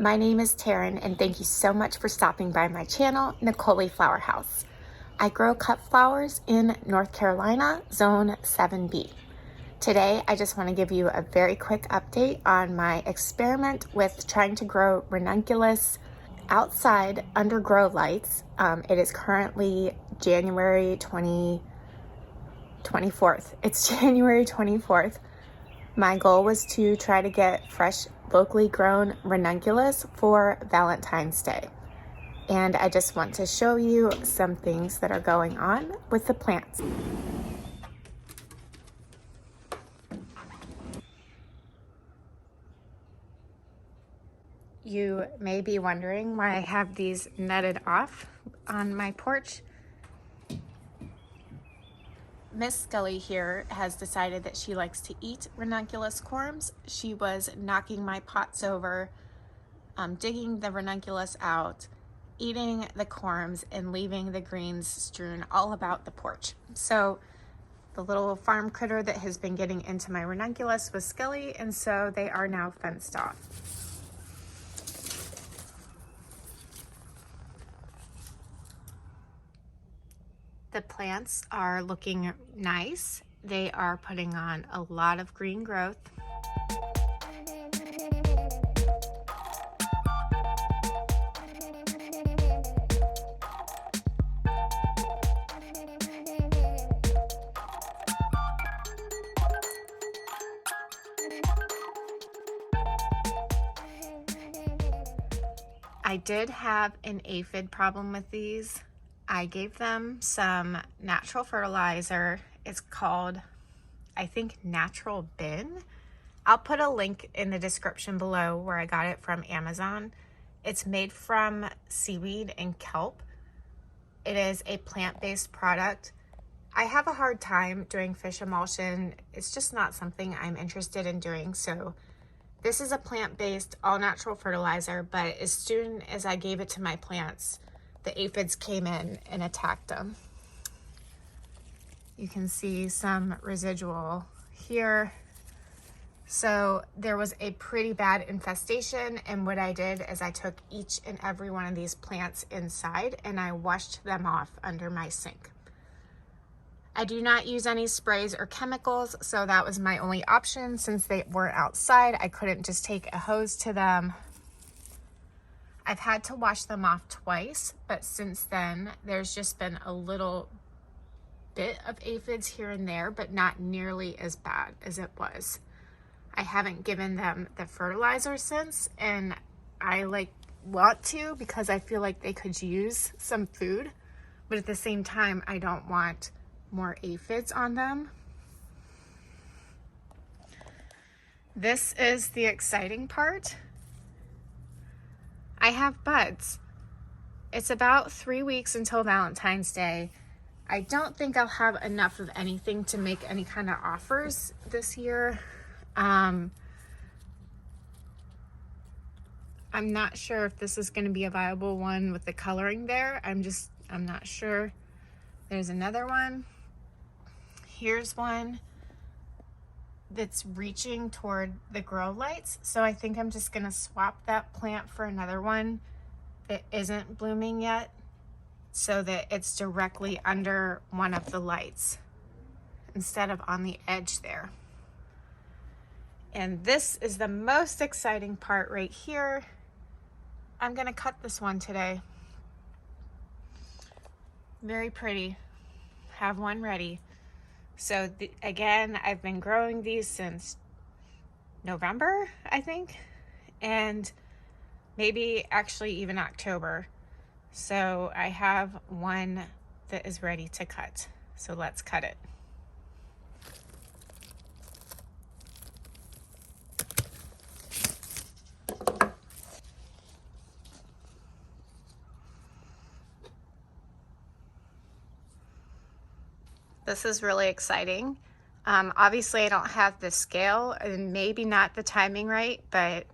My name is Taryn, and thank you so much for stopping by my channel, Nicolie Flower House. I grow cut flowers in North Carolina, Zone 7B. Today, I just want to give you a very quick update on my experiment with trying to grow ranunculus outside under grow lights. It is currently January 24th. It's January 24th. My goal was to try to get fresh, locally grown ranunculus for Valentine's Day. And I just want to show you some things that are going on with the plants. You may be wondering why I have these netted off on my porch. Miss Scully here has decided that she likes to eat ranunculus corms. She was knocking my pots over, digging the ranunculus out, eating the corms, and leaving the greens strewn all about the porch. So the little farm critter that has been getting into my ranunculus was Scully, and so they are now fenced off. The plants are looking nice. They are putting on a lot of green growth. I did have an aphid problem with these. I gave them some natural fertilizer. It's called, I think, Natural Bin. I'll put a link in the description below where I got it from Amazon. It's made from seaweed and kelp. It is a plant-based product. I have a hard time doing fish emulsion. It's just not something I'm interested in doing. So this is a plant-based, all-natural fertilizer, but as soon as I gave it to my plants, the aphids came in and attacked them. You can see some residual here. So there was a pretty bad infestation, and what I did is I took each and every one of these plants inside and I washed them off under my sink. I do not use any sprays or chemicals, so that was my only option since they were outside. I couldn't just take a hose to them. I've had to wash them off twice, but since then, there's just been a little bit of aphids here and there, but not nearly as bad as it was. I haven't given them the fertilizer since, and I want to because I feel like they could use some food, but at the same time, I don't want more aphids on them. This is the exciting part. I have buds. It's about 3 weeks until Valentine's Day. I don't think I'll have enough of anything to make any kind of offers this year. I'm not sure if this is going to be a viable one with the coloring there. I'm not sure. There's another one. Here's one that's reaching toward the grow lights. So I think I'm just gonna swap that plant for another one that isn't blooming yet so that it's directly under one of the lights instead of on the edge there. And this is the most exciting part right here. I'm gonna cut this one today. Very pretty. Have one ready. So again, I've been growing these since November, I think, and maybe actually even October. So I have one that is ready to cut. So let's cut it. This is really exciting. Obviously I don't have the scale and maybe not the timing right, but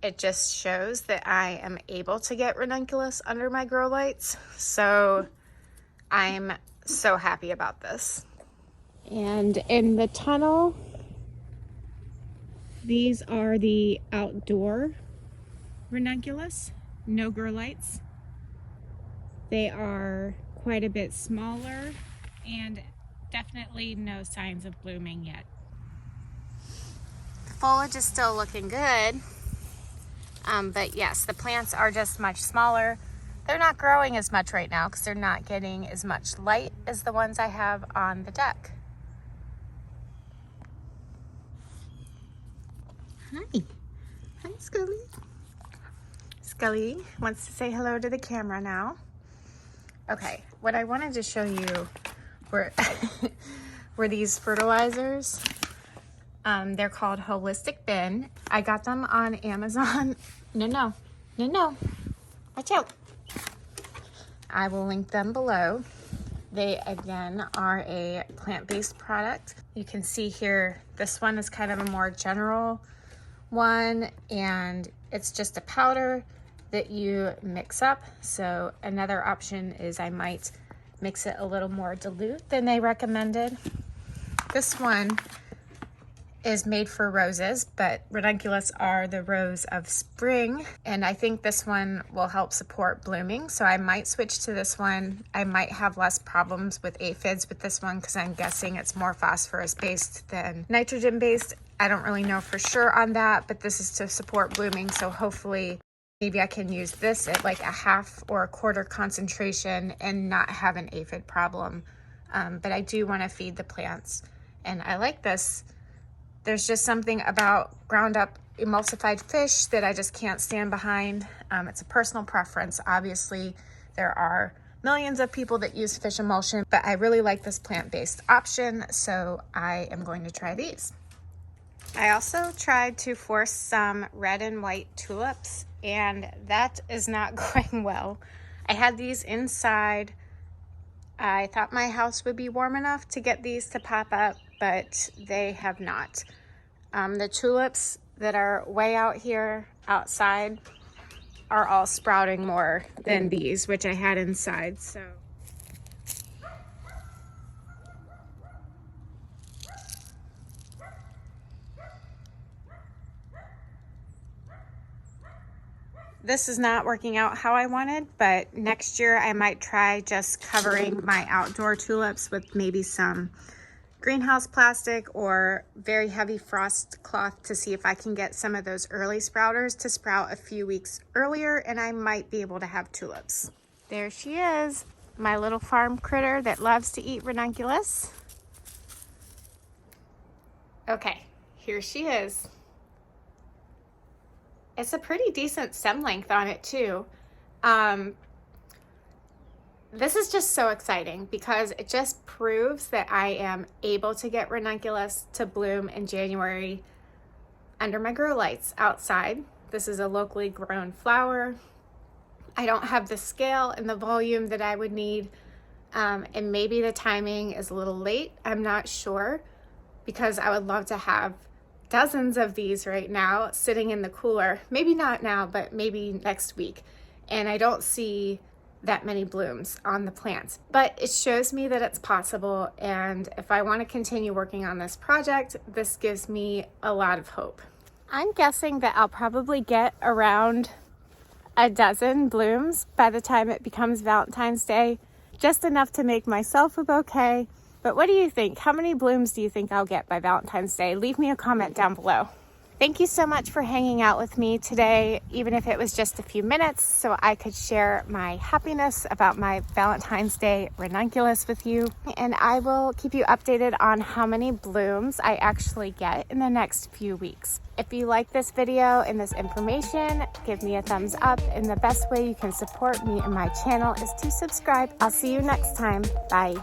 it just shows that I am able to get ranunculus under my grow lights. So I'm so happy about this. And in the tunnel, these are the outdoor Ranunculus, no grow lights. They are quite a bit smaller and definitely no signs of blooming yet. The foliage is still looking good, but yes, the plants are just much smaller. They're not growing as much right now because they're not getting as much light as the ones I have on the deck. Hi. Hi, Scully. Scully wants to say hello to the camera now. Okay, what I wanted to show you were these fertilizers. They're called Holistic Bin. I got them on Amazon. No. Watch out. I will link them below. They, again, are a plant-based product. You can see here, this one is kind of a more general one, and it's just a powder that you mix up. So another option is I might mix it a little more dilute than they recommended. This one is made for roses, but ranunculus are the rose of spring, and I think this one will help support blooming, so I might switch to this one. I might have less problems with aphids with this one because I'm guessing it's more phosphorus based than nitrogen based. I don't really know for sure on that, but this is to support blooming, so hopefully maybe I can use this at like a half or a quarter concentration and not have an aphid problem. But I do want to feed the plants, and I like this. There's just something about ground up emulsified fish that I just can't stand behind. It's a personal preference. Obviously, there are millions of people that use fish emulsion, but I really like this plant-based option, so I am going to try these. I also tried to force some red and white tulips, and that is not going well. I had these inside. I thought my house would be warm enough to get these to pop up, but they have not. The tulips that are way out here outside are all sprouting more than these, which I had inside. So this is not working out how I wanted, but next year I might try just covering my outdoor tulips with maybe some greenhouse plastic or very heavy frost cloth to see if I can get some of those early sprouters to sprout a few weeks earlier, and I might be able to have tulips. There she is, my little farm critter that loves to eat ranunculus. Okay, here she is. It's a pretty decent stem length on it too. This is just so exciting because it just proves that I am able to get ranunculus to bloom in January under my grow lights outside. This is a locally grown flower. I don't have the scale and the volume that I would need, and maybe the timing is a little late. I'm not sure, because I would love to have dozens of these right now sitting in the cooler. Maybe not now, but maybe next week. And I don't see that many blooms on the plants, but it shows me that it's possible, and if I want to continue working on this project, this gives me a lot of hope. I'm guessing that I'll probably get around a dozen blooms by the time it becomes Valentine's Day, just enough to make myself a bouquet. But what do you think? How many blooms do you think I'll get by Valentine's Day? Leave me a comment down below. Thank you so much for hanging out with me today, even if it was just a few minutes, so I could share my happiness about my Valentine's Day ranunculus with you. And I will keep you updated on how many blooms I actually get in the next few weeks. If you like this video and this information, give me a thumbs up, and the best way you can support me and my channel is to subscribe. I'll see you next time. Bye.